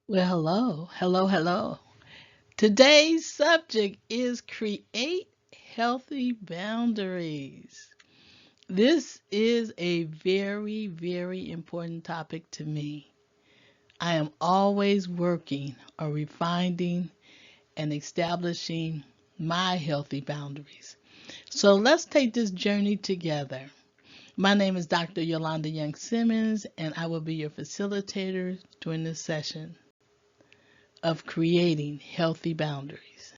Well, hello. Today's subject is create healthy boundaries. This is a very important topic to me. I am always working or refining and establishing my healthy boundaries. So let's take this journey together. My name is Dr. Yolonda Young Simmons, and I will be your facilitator during this session of creating healthy boundaries.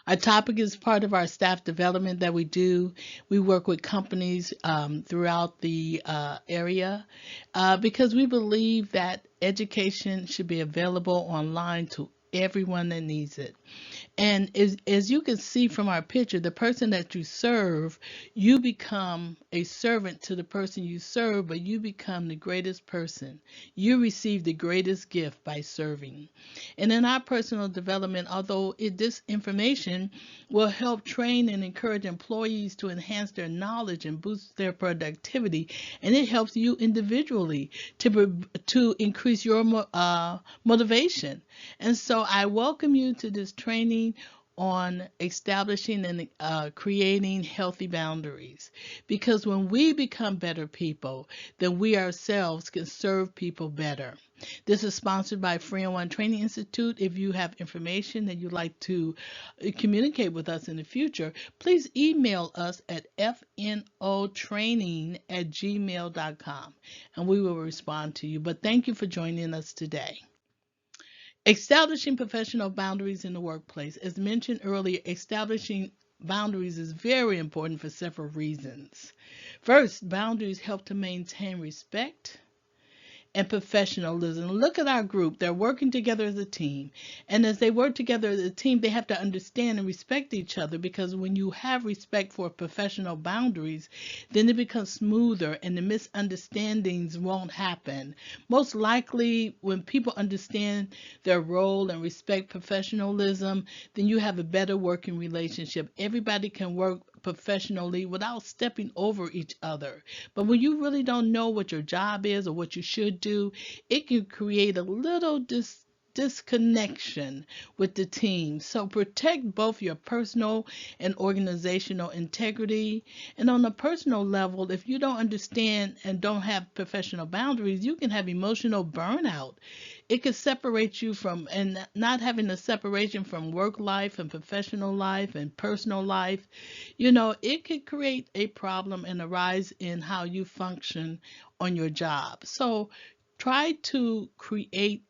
Our topic is part of our staff development that we do. We work with companies throughout the area because we believe that education should be available online to everyone that needs it. And as you can see from our picture, the person that you serve, you become a servant to the person you serve, but you become the greatest person. You receive the greatest gift by serving. And in our personal development, although this information will help train and encourage employees to enhance their knowledge and boost their productivity, and it helps you individually to increase your motivation. And so I welcome you to this training on establishing and creating healthy boundaries. Because when we become better people, then we ourselves can serve people better. This is sponsored by Free and One Training Institute. If you have information that you'd like to communicate with us in the future, please email us at fnotraining@gmail.com and we will respond to you. But thank you for joining us today. Establishing professional boundaries in the workplace. As mentioned earlier, establishing boundaries is very important for several reasons. First, boundaries help to maintain respect and professionalism. Look at our group. They're working together as a team. And as they work together as a team, they have to understand and respect each other because when you have respect for professional boundaries, then it becomes smoother and the misunderstandings won't happen. Most likely, when people understand their role and respect professionalism, then you have a better working relationship. Everybody can work professionally without stepping over each other. But when you really don't know what your job is or what you should do, it can create a little disconnection with the team. So protect both your personal and organizational integrity. And on a personal level, if you don't understand and don't have professional boundaries, you can have emotional burnout. It could separate you from, and not having a separation from work life and professional life and personal life, it could create a problem and a rise in how you function on your job. So try to create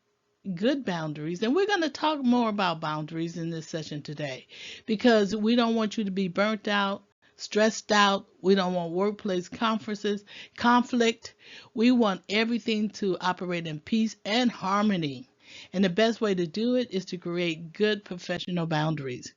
good boundaries. And we're going to talk more about boundaries in this session today because we don't want you to be burnt out, stressed out. We don't want workplace conflict. We want everything to operate in peace and harmony. And the best way to do it is to create good professional boundaries.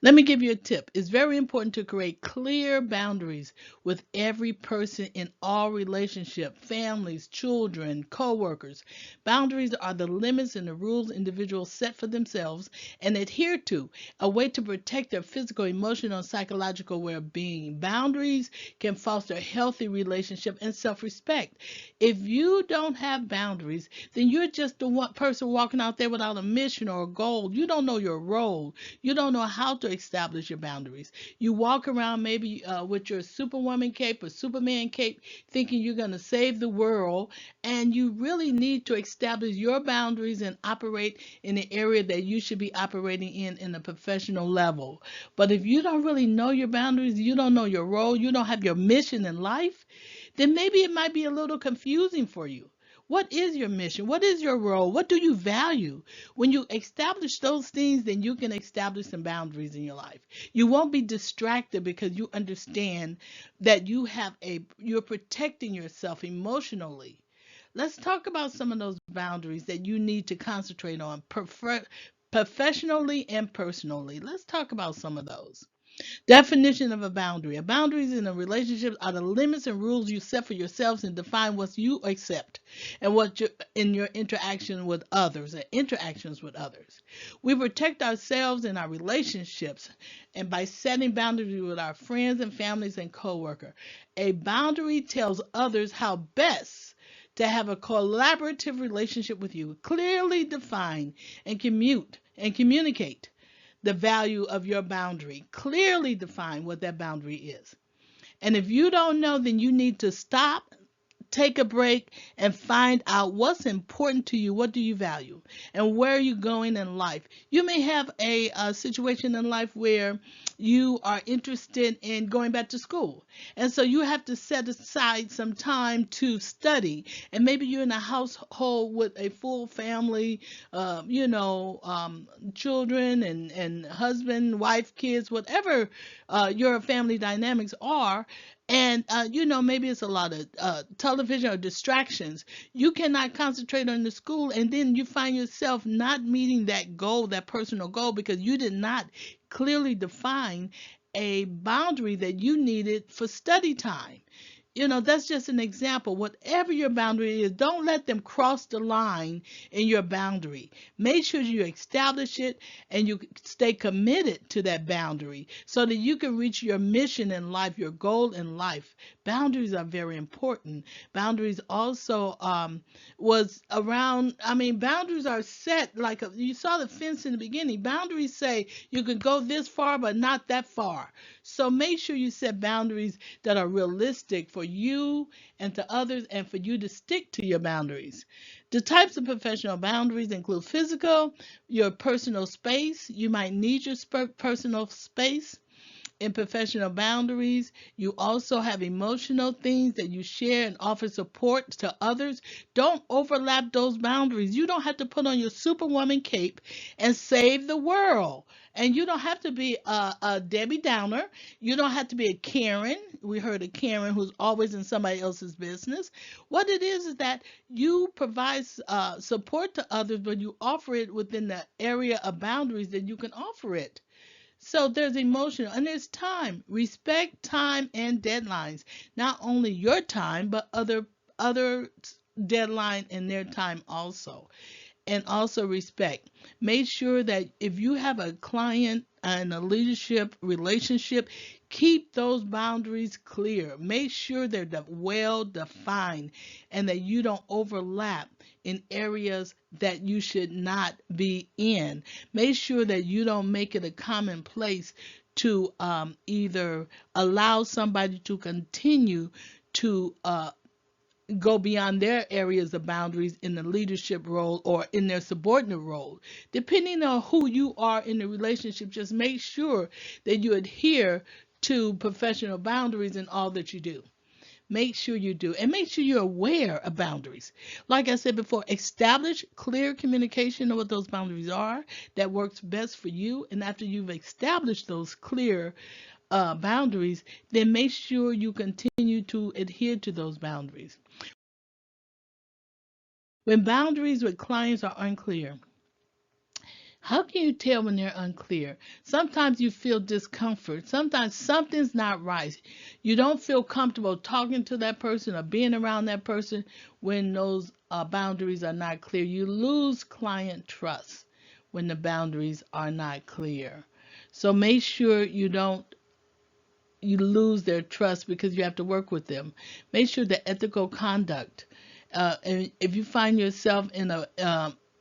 Let me give you a tip. It's very important to create clear boundaries with every person in all relationships, families, children, co-workers. Boundaries are the limits and the rules individuals set for themselves and adhere to, a way to protect their physical, emotional, and psychological well-being. Boundaries can foster healthy relationship and self-respect. If you don't have boundaries, then you're just the one person walking out there without a mission or a goal. You don't know your role. You don't know how to establish your boundaries. You walk around maybe with your superwoman cape or superman cape thinking you're going to save the world, and you really need to establish your boundaries and operate in the area that you should be operating in a professional level. But if you don't really know your boundaries, you don't know your role, you don't have your mission in life, then maybe it might be a little confusing for you. What is your mission? What is your role? What do you value? When you establish those things, then you can establish some boundaries in your life. You won't be distracted because you understand that you're protecting yourself emotionally. Let's talk about some of those boundaries that you need to concentrate on professionally and personally. Let's talk about some of those. Definition of a boundary. A boundaries in a relationship are the limits and rules you set for yourselves and define what you accept and what you in your interaction with others and interactions with others. We protect ourselves and our relationships and by setting boundaries with our friends and families and coworkers. A boundary tells others how best to have a collaborative relationship with you. Clearly define and communicate the value of your boundary. Clearly define what that boundary is. And if you don't know, then you need to stop, take a break, and find out what's important to you. What do you value? And where are you going in life? You may have a situation in life where you are interested in going back to school. And so you have to set aside some time to study. And maybe you're in a household with a full family, children and husband, wife, kids, whatever your family dynamics are. And maybe it's a lot of television or distractions. You cannot concentrate on the school, and then you find yourself not meeting that goal, that personal goal, because you did not clearly define a boundary that you needed for study time. That's just an example. Whatever your boundary is, don't let them cross the line in your boundary. Make sure you establish it and you stay committed to that boundary so that you can reach your mission in life, your goal in life. Boundaries are very important. Boundaries also boundaries are set like you saw the fence in the beginning. Boundaries say you can go this far, but not that far. So make sure you set boundaries that are realistic for you and to others, and for you to stick to your boundaries. The types of professional boundaries include physical, your personal space. You might need your personal space. In professional boundaries, you also have emotional things that you share and offer support to others. Don't overlap those boundaries. You don't have to put on your superwoman cape and save the world. And you don't have to be a Debbie Downer. You don't have to be a Karen. We heard a Karen who's always in somebody else's business. What it is that you provide support to others, but you offer it within the area of boundaries that you can offer it. So there's emotional and there's time. Respect time and deadlines. Not only your time, but other deadline and their time also. And also respect. Make sure that if you have a client and a leadership relationship, keep those boundaries clear. Make sure they're well defined and that you don't overlap in areas that you should not be in. Make sure that you don't make it a commonplace to either allow somebody to continue to go beyond their areas of boundaries in the leadership role or in their subordinate role. Depending on who you are in the relationship, just make sure that you adhere to professional boundaries in all that you do. Make sure you do. And make sure you're aware of boundaries. Like I said before, establish clear communication of what those boundaries are that works best for you. And after you've established those clear boundaries, then make sure you continue to adhere to those boundaries. When boundaries with clients are unclear, how can you tell when they're unclear? Sometimes you feel discomfort. Sometimes something's not right. You don't feel comfortable talking to that person or being around that person when those boundaries are not clear. You lose client trust when the boundaries are not clear. So make sure you lose their trust because you have to work with them. Make sure the ethical conduct. And if you find yourself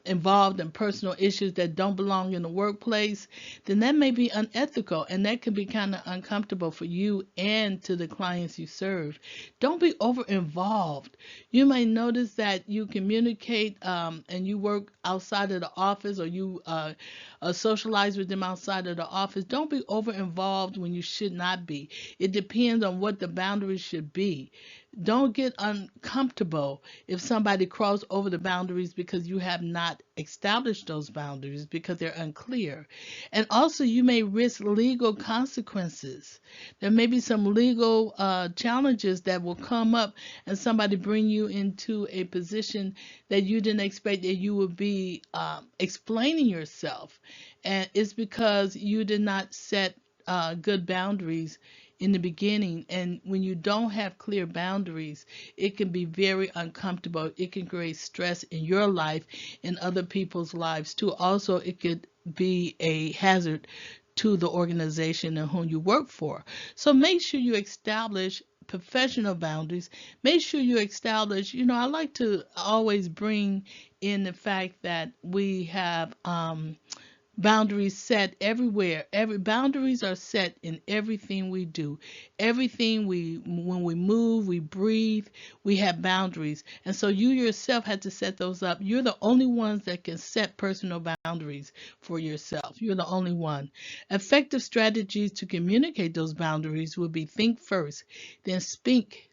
involved in personal issues that don't belong in the workplace, then that may be unethical and that can be kind of uncomfortable for you and to the clients you serve. Don't be over involved. You may notice that you communicate and you work outside of the office or you socialize with them outside of the office. Don't be over involved when you should not be. It depends on what the boundaries should be. Don't get uncomfortable if somebody crosses over the boundaries because you have not established those boundaries because they're unclear. And also, you may risk legal consequences. There may be some legal challenges that will come up and somebody bring you into a position that you didn't expect that you would be explaining yourself. And it's because you did not set good boundaries in the beginning. And when you don't have clear boundaries, it can be very uncomfortable. It can create stress in your life and other people's lives too. Also, it could be a hazard to the organization and whom you work for. So make sure you establish professional boundaries, make sure you establish, I like to always bring in the fact that we have boundaries set everywhere. Every boundaries are set in everything we do. Everything when we move, we breathe, we have boundaries. And so you yourself had to set those up. You're the only ones that can set personal boundaries for yourself. You're the only one. Effective strategies to communicate those boundaries would be think first, then speak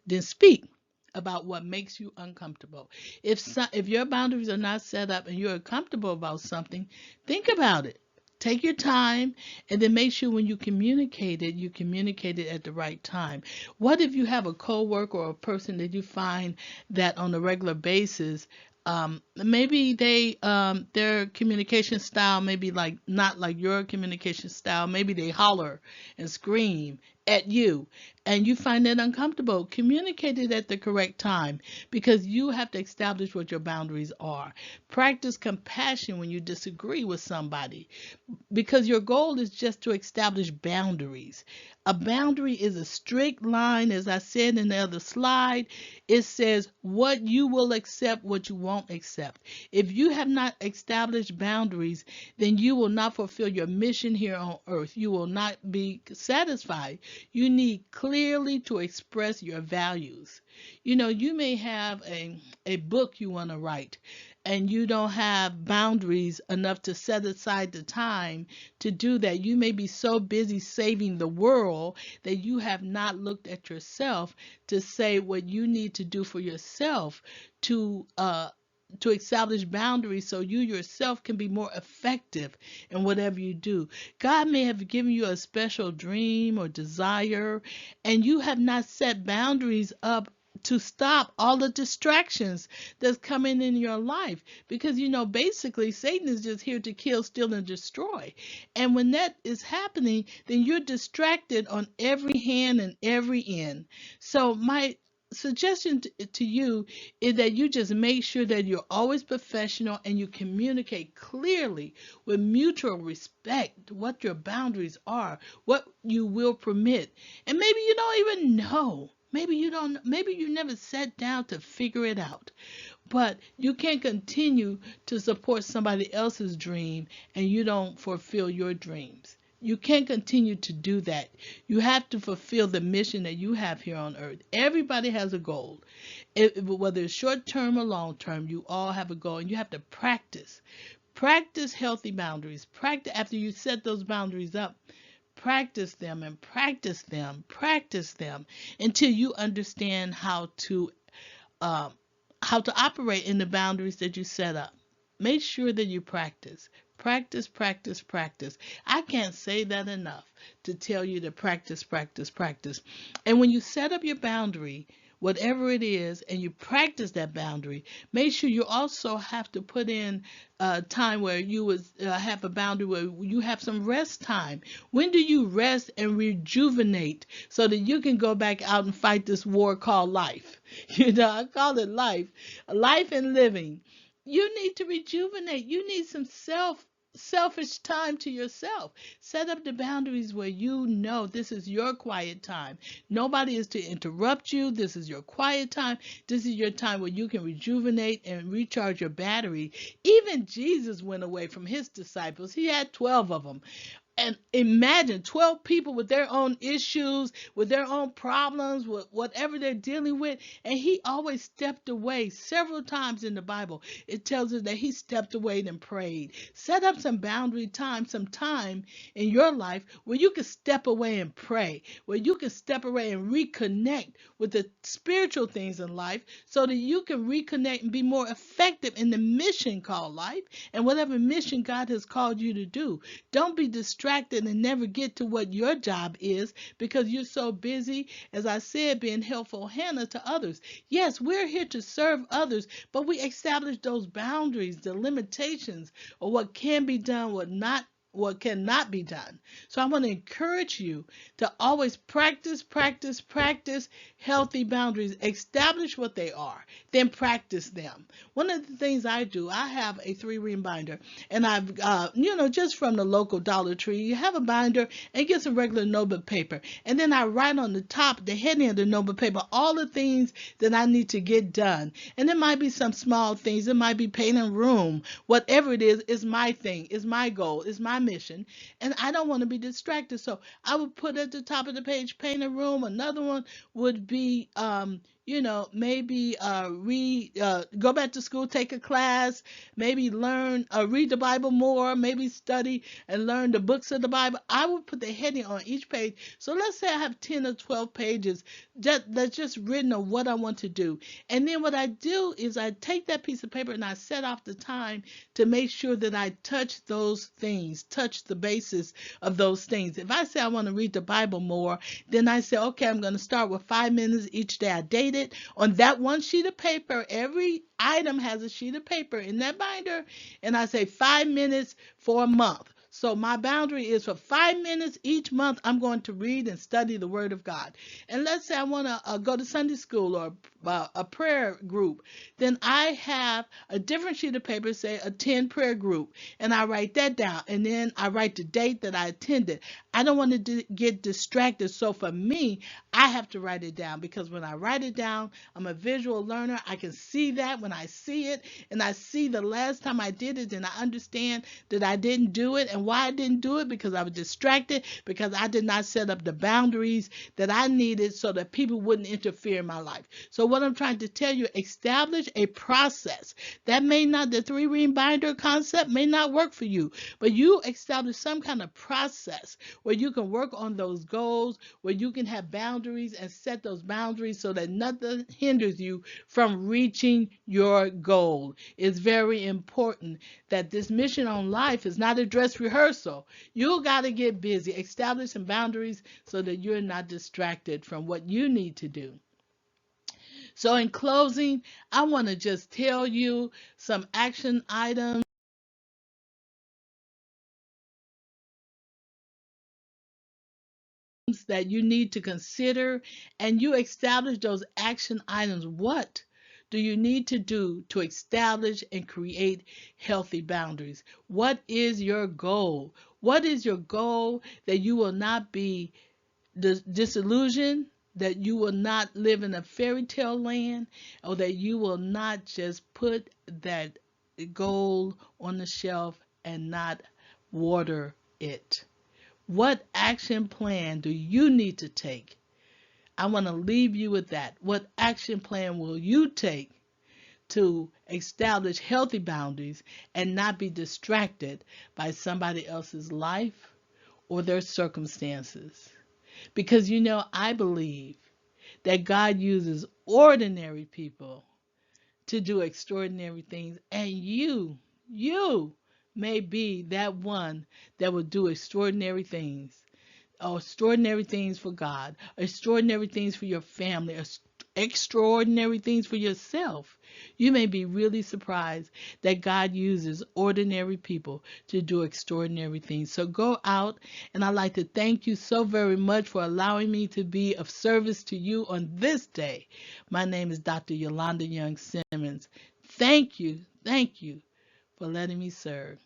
about what makes you uncomfortable. If your boundaries are not set up and you're uncomfortable about something, think about it. Take your time and then make sure when you communicate it at the right time. What if you have a coworker or a person that you find that on a regular basis, maybe their communication style maybe like not like your communication style. Maybe they holler and scream at you and you find that uncomfortable. Communicate it at the correct time because you have to establish what your boundaries are. Practice compassion when you disagree with somebody because your goal is just to establish boundaries. A boundary is a strict line, as I said in the other slide. It says what you will accept, what you won't accept. If you have not established boundaries, then you will not fulfill your mission here on earth. You will not be satisfied. You need clearly to express your values. You may have a book you want to write, and you don't have boundaries enough to set aside the time to do that. You may be so busy saving the world that you have not looked at yourself to say what you need to do for yourself to establish boundaries so you yourself can be more effective in whatever you do. God may have given you a special dream or desire, and you have not set boundaries up to stop all the distractions that's coming in your life because basically Satan is just here to kill, steal, and destroy. And when that is happening, then you're distracted on every hand and every end. So my suggestion to you is that you just make sure that you're always professional and you communicate clearly with mutual respect what your boundaries are, what you will permit. And maybe you don't even know. Maybe you don't, maybe you never sat down to figure it out. But you can't continue to support somebody else's dream and you don't fulfill your dreams. You can't continue to do that. You have to fulfill the mission that you have here on earth. Everybody has a goal. Whether it's short term or long term, you all have a goal and you have to practice. Practice healthy boundaries. Practice after you set those boundaries up. Practice them and practice them until you understand uh, how to operate in the boundaries that you set up. Make sure that you practice. Practice, practice, practice. I can't say that enough to tell you to practice, practice, practice. And when you set up your boundary, whatever it is, and you practice that boundary, make sure you also have to put in time where you would have a boundary where you have some rest time. When do you rest and rejuvenate so that you can go back out and fight this war called life? I call it life and living. You need to rejuvenate. You need some selfish time to yourself. Set up the boundaries where you know this is your quiet time. Nobody is to interrupt you. This is your quiet time. This is your time where you can rejuvenate and recharge your battery. Even Jesus went away from his disciples. He had 12 of them. And imagine 12 people with their own issues, with their own problems, with whatever they're dealing with. And he always stepped away several times in the Bible. It tells us that he stepped away and prayed. Set up some boundary time, some time in your life where you can step away and pray, where you can step away and reconnect with the spiritual things in life so that you can reconnect and be more effective in the mission called life and whatever mission God has called you to do. Don't be distracted and never get to what your job is because you're so busy, as I said, being helpful Hannah to others. Yes, we're here to serve others, but we establish those boundaries, the limitations of what can be done, what cannot be done. So I want to encourage you to always practice healthy boundaries. Establish what they are, then practice them. One of the things I do, I have a 3-ring binder, and I've, just from the local Dollar Tree, you have a binder and get some regular notebook paper, and then I write on the top, the heading of the notebook paper, all the things that I need to get done. And it might be some small things. It might be painting a room. Whatever it is my thing, is my goal, is my mission. And I don't want to be distracted. So I would put at the top of the page, paint a room. Another one would be, maybe go back to school, take a class, maybe learn, read the Bible more, maybe study and learn the books of the Bible. I would put the heading on each page. So let's say I have 10 or 12 pages that's just written on what I want to do. And then what I do is I take that piece of paper and I set off the time to make sure that I touch those things, touch the basis of those things. If I say I want to read the Bible more, then I say, okay, I'm going to start with 5 minutes each day. I date it on that one sheet of paper. Every item has a sheet of paper in that binder, and I say 5 minutes for a month. So my boundary is for 5 minutes each month, I'm going to read and study the Word of God. And let's say I want to go to Sunday school or a prayer group. Then I have a different sheet of paper, say a 10 prayer group, and I write that down. And then I write the date that I attended. I don't want to get distracted. So for me, I have to write it down, because when I write it down, I'm a visual learner. I can see that when I see it, and I see the last time I did it, and I understand that I didn't do it. And why I didn't do it? Because I was distracted, because I did not set up the boundaries that I needed so that people wouldn't interfere in my life. So what I'm trying to tell you, establish a process. That may not, the 3-ring binder concept may not work for you, but you establish some kind of process where you can work on those goals, where you can have boundaries and set those boundaries so that nothing hinders you from reaching your goal. It's very important that this mission on life is not a dress rehearsal. You got to get busy, establish some boundaries so that you're not distracted from what you need to do. So in closing, I want to just tell you some action items that you need to consider, and you establish those action items. What do you need to do to establish and create healthy boundaries? What is your goal? What is your goal that you will not be disillusioned, that you will not live in a fairy tale land, or that you will not just put that goal on the shelf and not water it? What action plan do you need to take? I want to leave you with that. What action plan will you take to establish healthy boundaries and not be distracted by somebody else's life or their circumstances? Because I believe that God uses ordinary people to do extraordinary things, and you may be that one that will do extraordinary things, or extraordinary things for God, extraordinary things for your family, or extraordinary things for yourself. You may be really surprised that God uses ordinary people to do extraordinary things. So go out, and I'd like to thank you so very much for allowing me to be of service to you on this day. My name is Dr. Yolonda Young Simmons. Thank you for letting me serve.